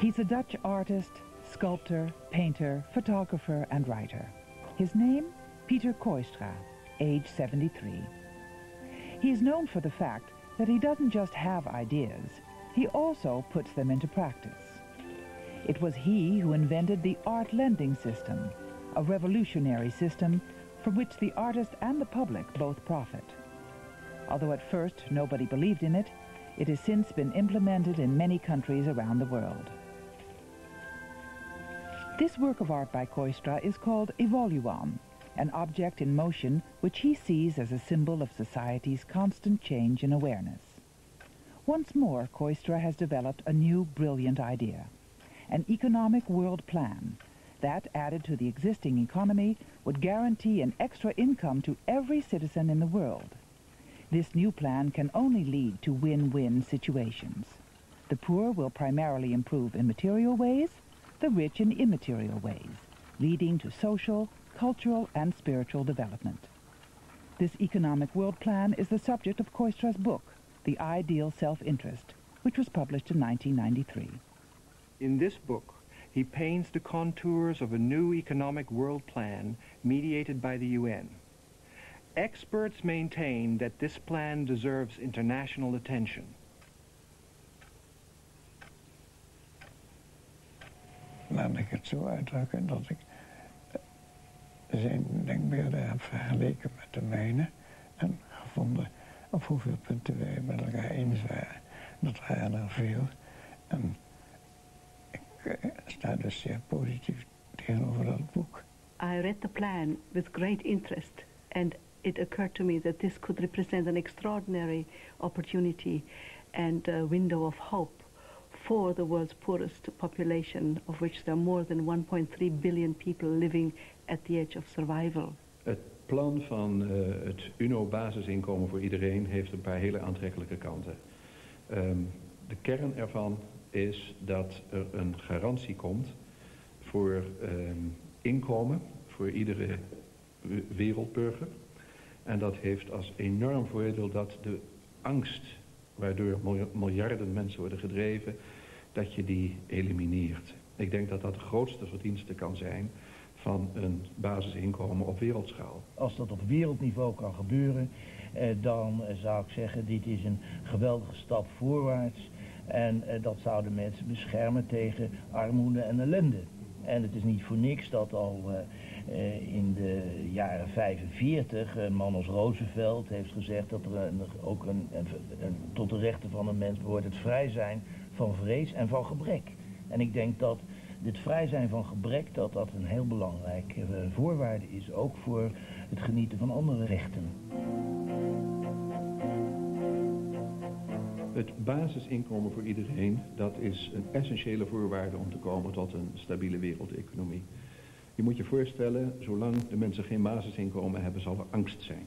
He's a Dutch artist, sculptor, painter, photographer and writer. His name, Pieter Kooistra, age 73. He is known for the fact that he doesn't just have ideas, he also puts them into practice. It was he who invented the art lending system, a revolutionary system from which the artist and the public both profit. Although at first nobody believed in it, it has since been implemented in many countries around the world. This work of art by Kooistra is called Evoluan, an object in motion which he sees as a symbol of society's constant change and awareness. Once more, Kooistra has developed a new brilliant idea, an economic world plan that, added to the existing economy, would guarantee an extra income to every citizen in the world. This new plan can only lead to win-win situations. The poor will primarily improve in material ways, the rich in immaterial ways, leading to social, cultural and spiritual development. This economic world plan is the subject of Kooistra's book, The Ideal Self-Interest, which was published in 1993. In this book, he paints the contours of a new economic world plan mediated by the UN. Experts maintain that this plan deserves international attention. Laat ik het zo uitdrukken dat ik zijn denkbeelden heb vergeleken met de mijne en gevonden op hoeveel punten wij met elkaar eens waren. Dat waren er veel en ik sta dus zeer positief tegenover dat boek. I read the plan with great interest and it occurred to me that this could represent an extraordinary opportunity and a window of hope for the world's poorest population, of which there are more than 1.3 billion people living at the edge of survival. Het plan van het UNO-basisinkomen voor iedereen heeft een paar hele aantrekkelijke kanten. De kern ervan is dat er een garantie komt voor inkomen voor iedere wereldburger. En dat heeft als enorm voordeel dat de angst waardoor miljarden mensen worden gedreven, dat je die elimineert. Ik denk dat dat de grootste verdienste kan zijn van een basisinkomen op wereldschaal. Als dat op wereldniveau kan gebeuren, dan zou ik zeggen, dit is een geweldige stap voorwaarts. En dat zou de mensen beschermen tegen armoede en ellende. En het is niet voor niks dat al in de jaren 45 een man als Roosevelt heeft gezegd dat er ook tot de rechten van een mens behoort het vrij zijn van vrees en van gebrek. En ik denk dat dit vrij zijn van gebrek, dat een heel belangrijke voorwaarde is, ook voor het genieten van andere rechten. Het basisinkomen voor iedereen, dat is een essentiële voorwaarde om te komen tot een stabiele wereldeconomie. Je moet je voorstellen, zolang de mensen geen basisinkomen hebben, zal er angst zijn.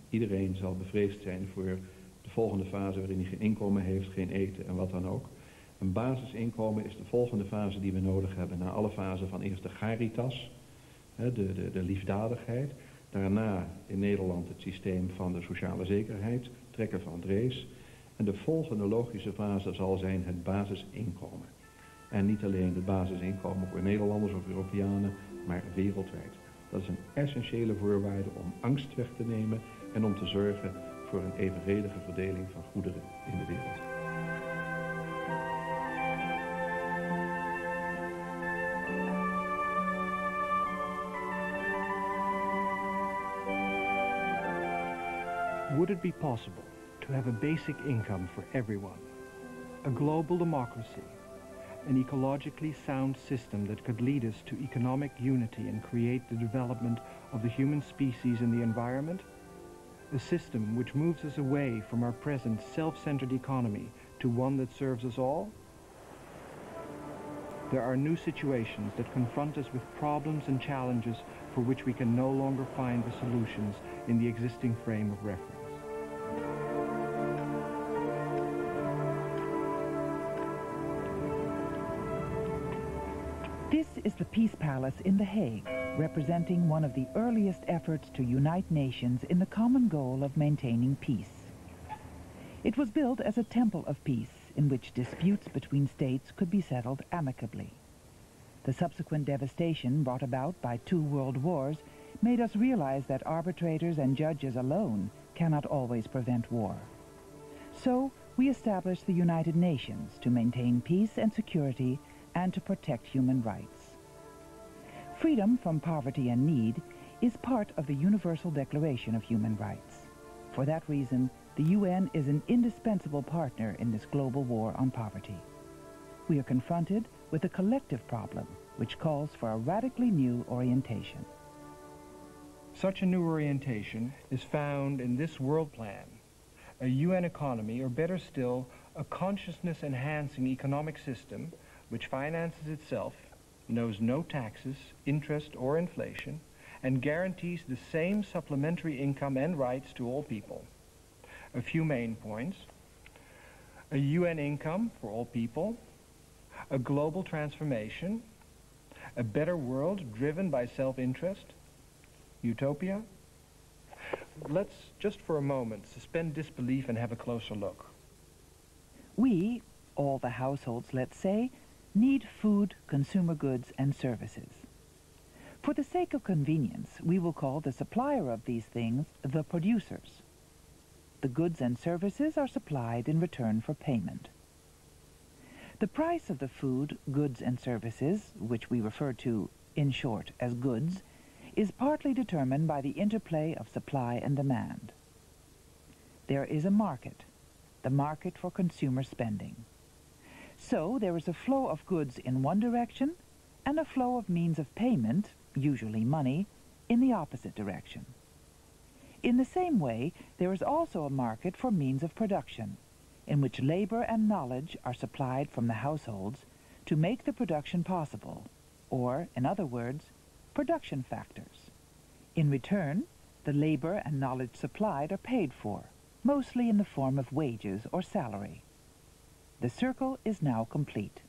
Iedereen zal bevreesd zijn voor de volgende fase waarin hij geen inkomen heeft, geen eten en wat dan ook. Een basisinkomen is de volgende fase die we nodig hebben. Na alle fasen van eerst de charitas, de liefdadigheid. Daarna in Nederland het systeem van de sociale zekerheid, trekken van het race. En de volgende logische fase zal zijn het basisinkomen. En niet alleen het basisinkomen voor Nederlanders of Europeanen, maar wereldwijd. Dat is een essentiële voorwaarde om angst weg te nemen en om te zorgen voor een evenredige verdeling van goederen in de wereld. Would it be possible to have a basic income for everyone, a global democracy, an ecologically sound system that could lead us to economic unity and create the development of the human species and the environment? A system which moves us away from our present self-centered economy to one that serves us all? There are new situations that confront us with problems and challenges for which we can no longer find the solutions in the existing frame of reference. This is the Peace Palace in The Hague, representing one of the earliest efforts to unite nations in the common goal of maintaining peace. It was built as a temple of peace in which disputes between states could be settled amicably. The subsequent devastation brought about by 2 world wars made us realize that arbitrators and judges alone cannot always prevent war. So we established the United Nations to maintain peace and security and to protect human rights. Freedom from poverty and need is part of the Universal Declaration of Human Rights. For that reason, the UN is an indispensable partner in this global war on poverty. We are confronted with a collective problem which calls for a radically new orientation. Such a new orientation is found in this world plan, a UN economy, or better still, a consciousness-enhancing economic system which finances itself, knows no taxes, interest, or inflation, and guarantees the same supplementary income and rights to all people. A few main points: a UN income for all people, a global transformation, a better world driven by self-interest, utopia. Let's just for a moment suspend disbelief and have a closer look. We, all the households, let's say, need food, consumer goods, and services. For the sake of convenience, we will call the supplier of these things the producers. The goods and services are supplied in return for payment. The price of the food, goods, and services, which we refer to, in short, as goods, is partly determined by the interplay of supply and demand. There is a market, the market for consumer spending. So there is a flow of goods in one direction and a flow of means of payment, usually money, in the opposite direction. In the same way, there is also a market for means of production, in which labor and knowledge are supplied from the households to make the production possible, or, in other words, production factors. In return, the labor and knowledge supplied are paid for, mostly in the form of wages or salary. The circle is now complete.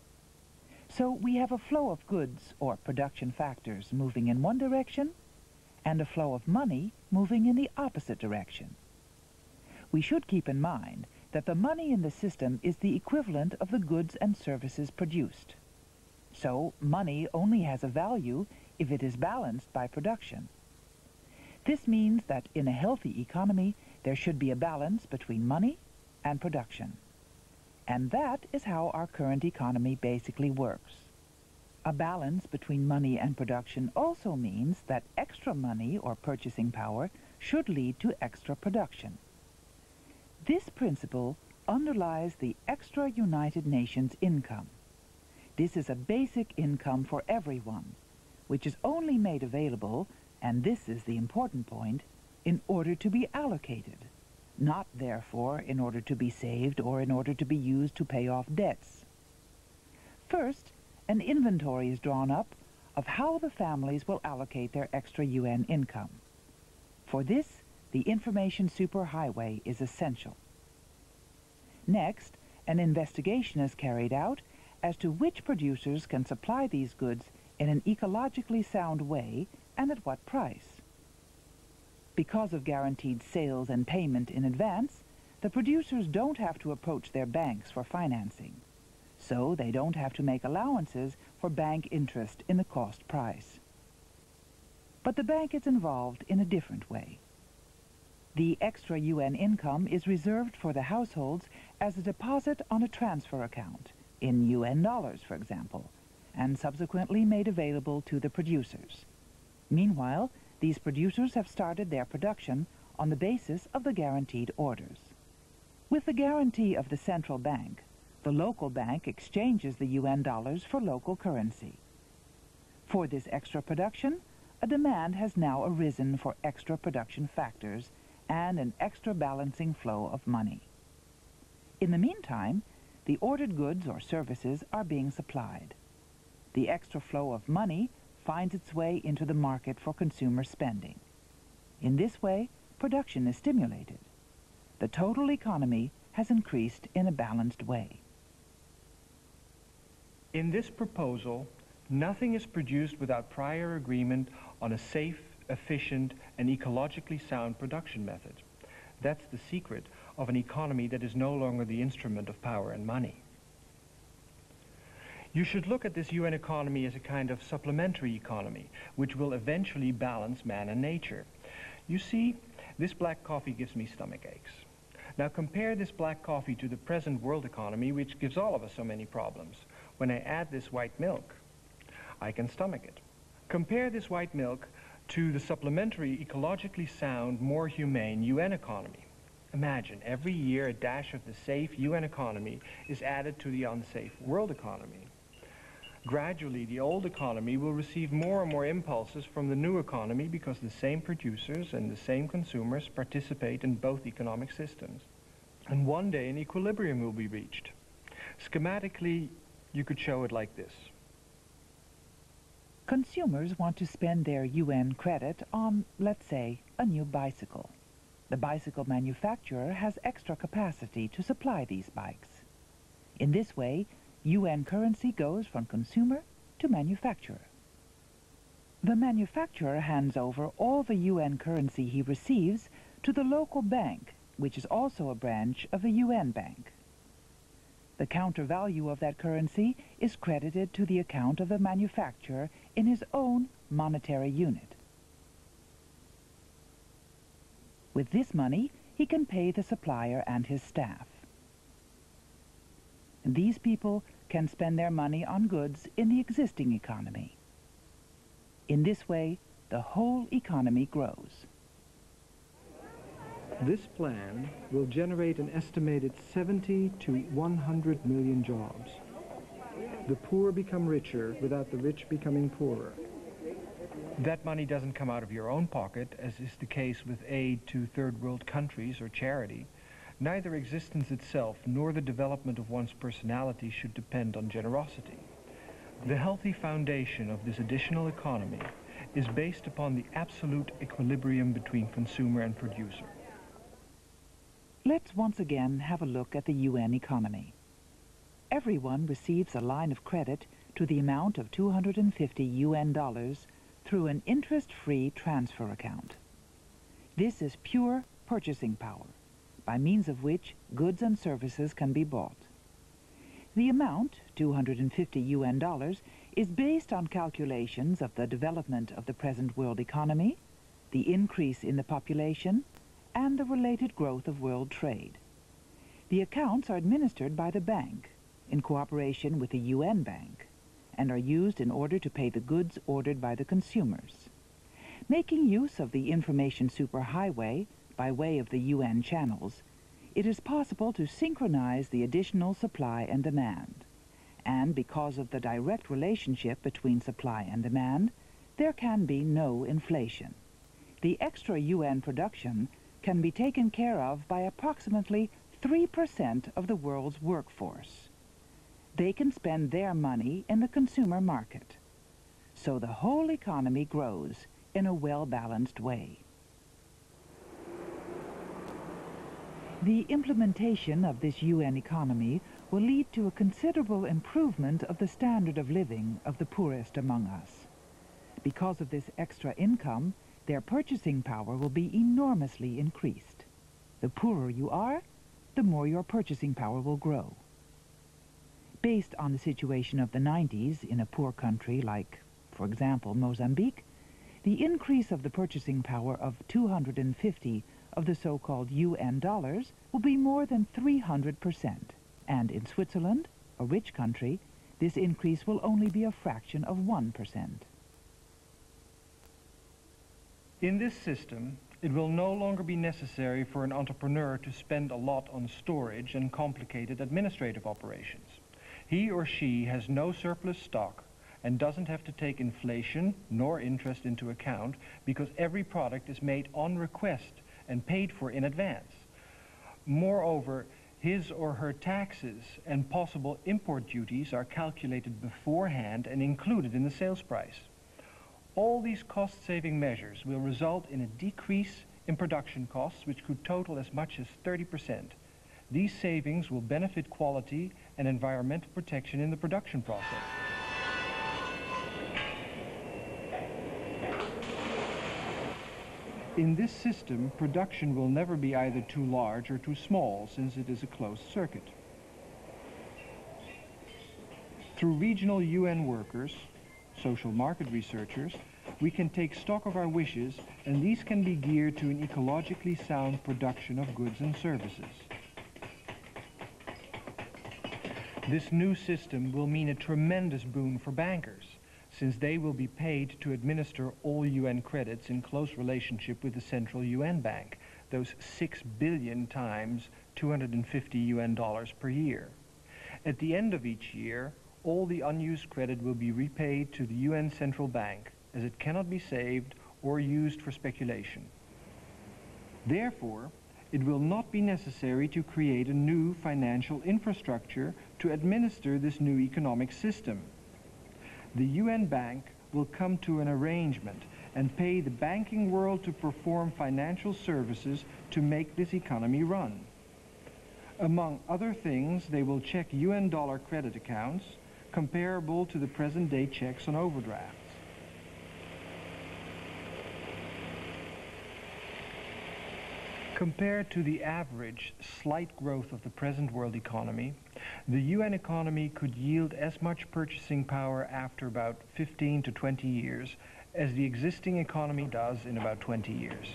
So we have a flow of goods or production factors moving in one direction and a flow of money moving in the opposite direction. We should keep in mind that the money in the system is the equivalent of the goods and services produced. So money only has a value if it is balanced by production. This means that in a healthy economy there should be a balance between money and production. And that is how our current economy basically works. A balance between money and production also means that extra money or purchasing power should lead to extra production. This principle underlies the extra United Nations income. This is a basic income for everyone, which is only made available, and this is the important point, in order to be allocated, not therefore in order to be saved or in order to be used to pay off debts. First, an inventory is drawn up of how the families will allocate their extra UN income. For this, the information superhighway is essential. Next, an investigation is carried out as to which producers can supply these goods in an ecologically sound way and at what price. Because of guaranteed sales and payment in advance, the producers don't have to approach their banks for financing, so they don't have to make allowances for bank interest in the cost price. But the bank is involved in a different way. The extra UN income is reserved for the households as a deposit on a transfer account, in UN dollars, for example, and subsequently made available to the producers. Meanwhile, these producers have started their production on the basis of the guaranteed orders. With the guarantee of the central bank, the local bank exchanges the UN dollars for local currency. For this extra production, a demand has now arisen for extra production factors and an extra balancing flow of money. In the meantime, the ordered goods or services are being supplied. The extra flow of money finds its way into the market for consumer spending. In this way, production is stimulated. The total economy has increased in a balanced way. In this proposal, nothing is produced without prior agreement on a safe, efficient, and ecologically sound production method. That's the secret of an economy that is no longer the instrument of power and money. You should look at this UN economy as a kind of supplementary economy, which will eventually balance man and nature. You see, this black coffee gives me stomach aches. Now compare this black coffee to the present world economy, which gives all of us so many problems. When I add this white milk, I can stomach it. Compare this white milk to the supplementary, ecologically sound, more humane UN economy. Imagine, every year a dash of the safe UN economy is added to the unsafe world economy. Gradually, the old economy will receive more and more impulses from the new economy because the same producers and the same consumers participate in both economic systems. And one day an equilibrium will be reached. Schematically, you could show it like this. Consumers want to spend their UN credit on, let's say, a new bicycle. The bicycle manufacturer has extra capacity to supply these bikes. In this way, UN currency goes from consumer to manufacturer. The manufacturer hands over all the UN currency he receives to the local bank, which is also a branch of the UN bank. The counter value of that currency is credited to the account of the manufacturer in his own monetary unit. With this money, he can pay the supplier and his staff. These people can spend their money on goods in the existing economy. In this way, the whole economy grows. This plan will generate an estimated 70 to 100 million jobs. The poor become richer without the rich becoming poorer. That money doesn't come out of your own pocket, as is the case with aid to third world countries or charity. Neither existence itself nor the development of one's personality should depend on generosity. The healthy foundation of this additional economy is based upon the absolute equilibrium between consumer and producer. Let's once again have a look at the UN economy. Everyone receives a line of credit to the amount of $250 UN through an interest-free transfer account. This is pure purchasing power, by means of which goods and services can be bought. The amount, $250 UN, is based on calculations of the development of the present world economy, the increase in the population, and the related growth of world trade. The accounts are administered by the bank, in cooperation with the UN bank, and are used in order to pay the goods ordered by the consumers. Making use of the information superhighway by way of the UN channels, it is possible to synchronize the additional supply and demand. And because of the direct relationship between supply and demand, there can be no inflation. The extra UN production can be taken care of by approximately 3% of the world's workforce. They can spend their money in the consumer market. So the whole economy grows in a well-balanced way. The implementation of this UN economy will lead to a considerable improvement of the standard of living of the poorest among us. Because of this extra income, their purchasing power will be enormously increased. The poorer you are, the more your purchasing power will grow. Based on the situation of the 90s in a poor country like, for example, Mozambique, the increase of the purchasing power of 250 of the so-called UN dollars will be more than 300%. And in Switzerland, a rich country, this increase will only be a fraction of 1%. In this system, it will no longer be necessary for an entrepreneur to spend a lot on storage and complicated administrative operations. He or she has no surplus stock and doesn't have to take inflation nor interest into account because every product is made on request and paid for in advance. Moreover, his or her taxes and possible import duties are calculated beforehand and included in the sales price. All these cost-saving measures will result in a decrease in production costs, which could total as much as 30%. These savings will benefit quality and environmental protection in the production process. In this system, production will never be either too large or too small, since it is a closed circuit. Through regional UN workers, social market researchers, we can take stock of our wishes, and these can be geared to an ecologically sound production of goods and services. This new system will mean a tremendous boon for bankers, since they will be paid to administer all UN credits in close relationship with the central UN bank, those 6 billion times $250 per year. At the end of each year, all the unused credit will be repaid to the UN Central Bank, as it cannot be saved or used for speculation. Therefore, it will not be necessary to create a new financial infrastructure to administer this new economic system. The UN Bank will come to an arrangement and pay the banking world to perform financial services to make this economy run. Among other things, they will check UN dollar credit accounts, comparable to the present-day checks on overdrafts. Compared to the average slight growth of the present world economy, the UN economy could yield as much purchasing power after about 15 to 20 years as the existing economy does in about 20 years.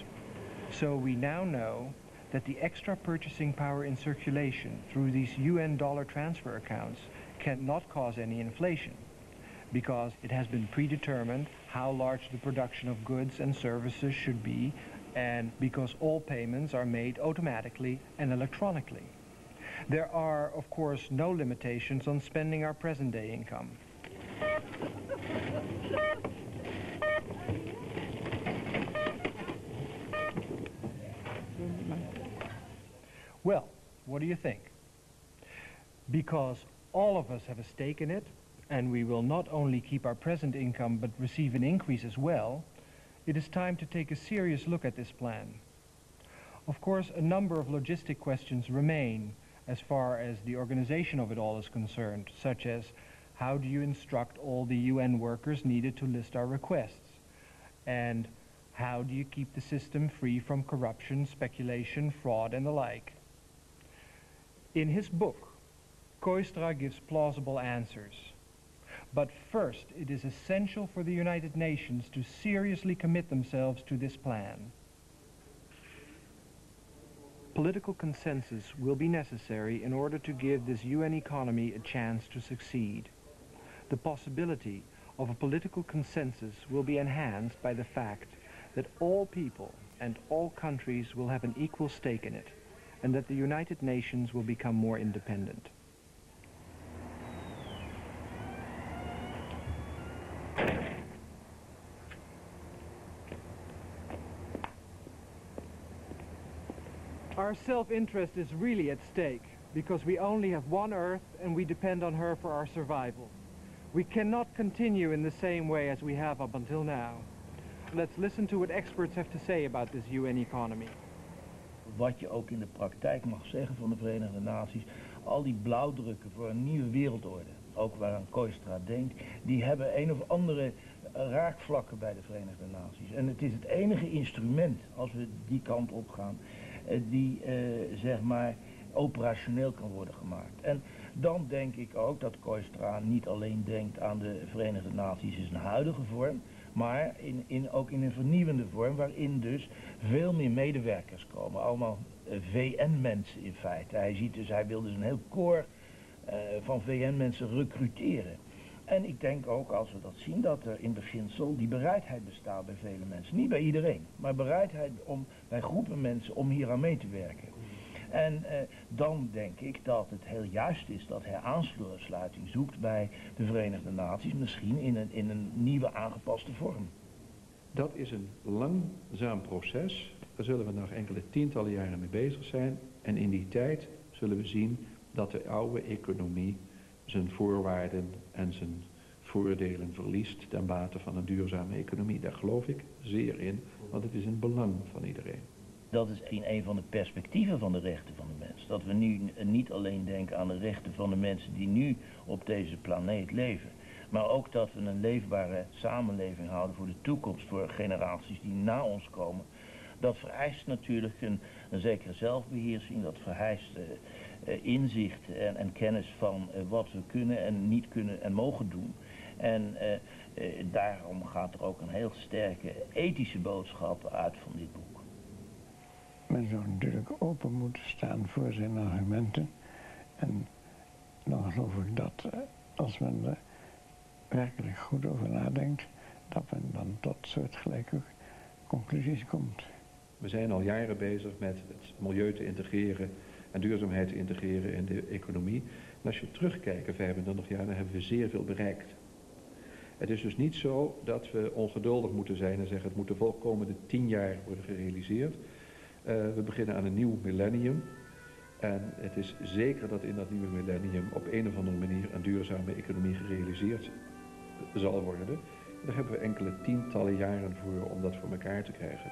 So we now know that the extra purchasing power in circulation through these UN dollar transfer accounts cannot cause any inflation, because it has been predetermined how large the production of goods and services should be, and because all payments are made automatically and electronically. There are, of course, no limitations on spending our present-day income. Well, what do you think? Because all of us have a stake in it, and we will not only keep our present income but receive an increase as well, it is time to take a serious look at this plan. Of course, a number of logistic questions remain as far as the organization of it all is concerned, such as how do you instruct all the UN workers needed to list our requests? And how do you keep the system free from corruption, speculation, fraud, and the like? In his book, Kooistra gives plausible answers. But first, it is essential for the United Nations to seriously commit themselves to this plan. Political consensus will be necessary in order to give this UN economy a chance to succeed. The possibility of a political consensus will be enhanced by the fact that all people and all countries will have an equal stake in it, and that the United Nations will become more independent. Our self-interest is really at stake, because we only have one Earth and we depend on her for our survival. We cannot continue in the same way as we have up until now. Let's listen to what experts have to say about this UN economy. Wat je ook in de praktijk mag zeggen van de Verenigde Naties, al die blauwdrukken voor een nieuwe wereldorde, ook waaraan Kooistra denkt, die hebben een of andere raakvlakken bij de Verenigde Naties. En het is het enige instrument, als we die kant op gaan, die zeg maar operationeel kan worden gemaakt. En dan denk ik ook dat Kooistra niet alleen denkt aan de Verenigde Naties in zijn huidige vorm, maar ook in een vernieuwende vorm, waarin dus veel meer medewerkers komen. Allemaal VN-mensen in feite. Hij wil dus een heel koor van VN-mensen recruteren. En ik denk ook, als we dat zien, dat er in beginsel die bereidheid bestaat bij vele mensen. Niet bij iedereen, maar bereidheid bij groepen mensen om hier aan mee te werken. En dan denk ik dat het heel juist is dat hij aansluiting zoekt bij de Verenigde Naties, misschien in een nieuwe aangepaste vorm. Dat is een langzaam proces. Daar zullen we nog enkele tientallen jaren mee bezig zijn. En in die tijd zullen we zien dat de oude economie zijn voorwaarden en zijn voordelen verliest ten bate van een duurzame economie. Daar geloof ik zeer in, want het is in het belang van iedereen. Dat is een van de perspectieven van de rechten van de mens. Dat we nu niet alleen denken aan de rechten van de mensen die nu op deze planeet leven, maar ook dat we een leefbare samenleving houden voor de toekomst, voor generaties die na ons komen. Dat vereist natuurlijk een zekere zelfbeheersing, dat vereist inzicht en kennis van wat we kunnen en niet kunnen en mogen doen. En daarom gaat er ook een heel sterke ethische boodschap uit van dit boek. Men zou natuurlijk open moeten staan voor zijn argumenten. En dan geloof ik dat als men er werkelijk goed over nadenkt, dat men dan tot soortgelijke conclusies komt. We zijn al jaren bezig met het milieu te integreren en duurzaamheid te integreren in de economie. En als je terugkijkt, 25 jaar, dan hebben we zeer veel bereikt. Het is dus niet zo dat we ongeduldig moeten zijn en zeggen het moet de volkomende 10 jaar worden gerealiseerd. We beginnen aan een nieuw millennium. En het is zeker dat in dat nieuwe millennium op een of andere manier een duurzame economie gerealiseerd zal worden. En daar hebben we enkele tientallen jaren voor om dat voor elkaar te krijgen.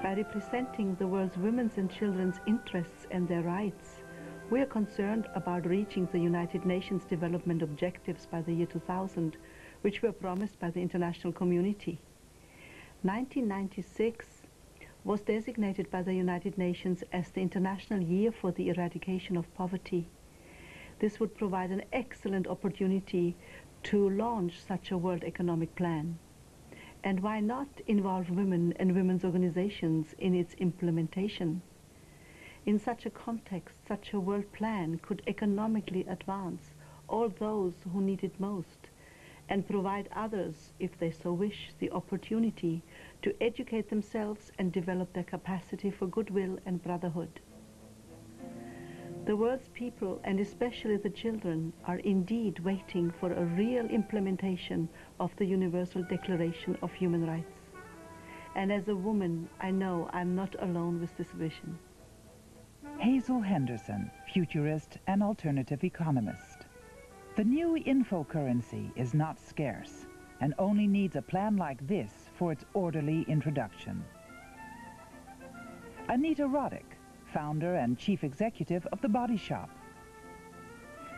By representing the world's women's and children's interests and their rights, we are concerned about reaching the United Nations Development Objectives by the year 2000, which were promised by the international community. 1996 was designated by the United Nations as the International Year for the Eradication of Poverty. This would provide an excellent opportunity to launch such a World Economic Plan. And why not involve women and women's organizations in its implementation? In such a context, such a world plan could economically advance all those who need it most and provide others, if they so wish, the opportunity to educate themselves and develop their capacity for goodwill and brotherhood. The world's people, and especially the children, are indeed waiting for a real implementation of the Universal Declaration of Human Rights. And as a woman, I know I'm not alone with this vision. Hazel Henderson, futurist and alternative economist. The new info currency is not scarce and only needs a plan like this for its orderly introduction. Anita Roddick, founder and chief executive of The Body Shop.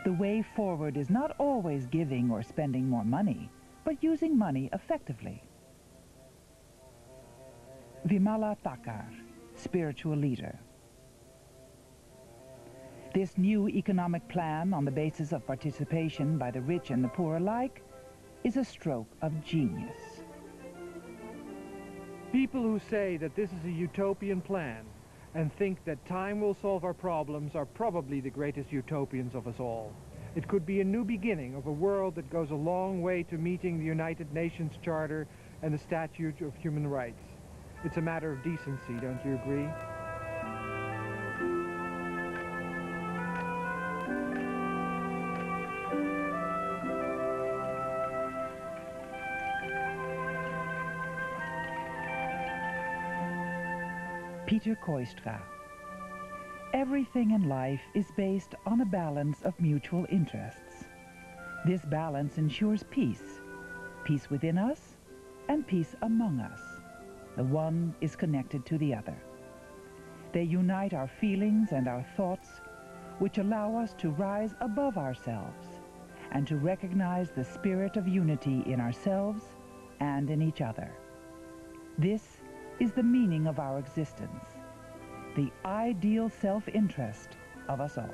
The way forward is not always giving or spending more money, but using money effectively. Vimala Thakkar, spiritual leader. This new economic plan on the basis of participation by the rich and the poor alike is a stroke of genius. People who say that this is a utopian plan and think that time will solve our problems are probably the greatest utopians of us all. It could be a new beginning of a world that goes a long way to meeting the United Nations Charter and the Statute of Human Rights. It's a matter of decency, don't you agree? Pieter Kooistra. Everything in life is based on a balance of mutual interests. This balance ensures peace, peace within us and peace among us. The one is connected to the other. They unite our feelings and our thoughts, which allow us to rise above ourselves and to recognize the spirit of unity in ourselves and in each other. This is the meaning of our existence, the ideal self-interest of us all.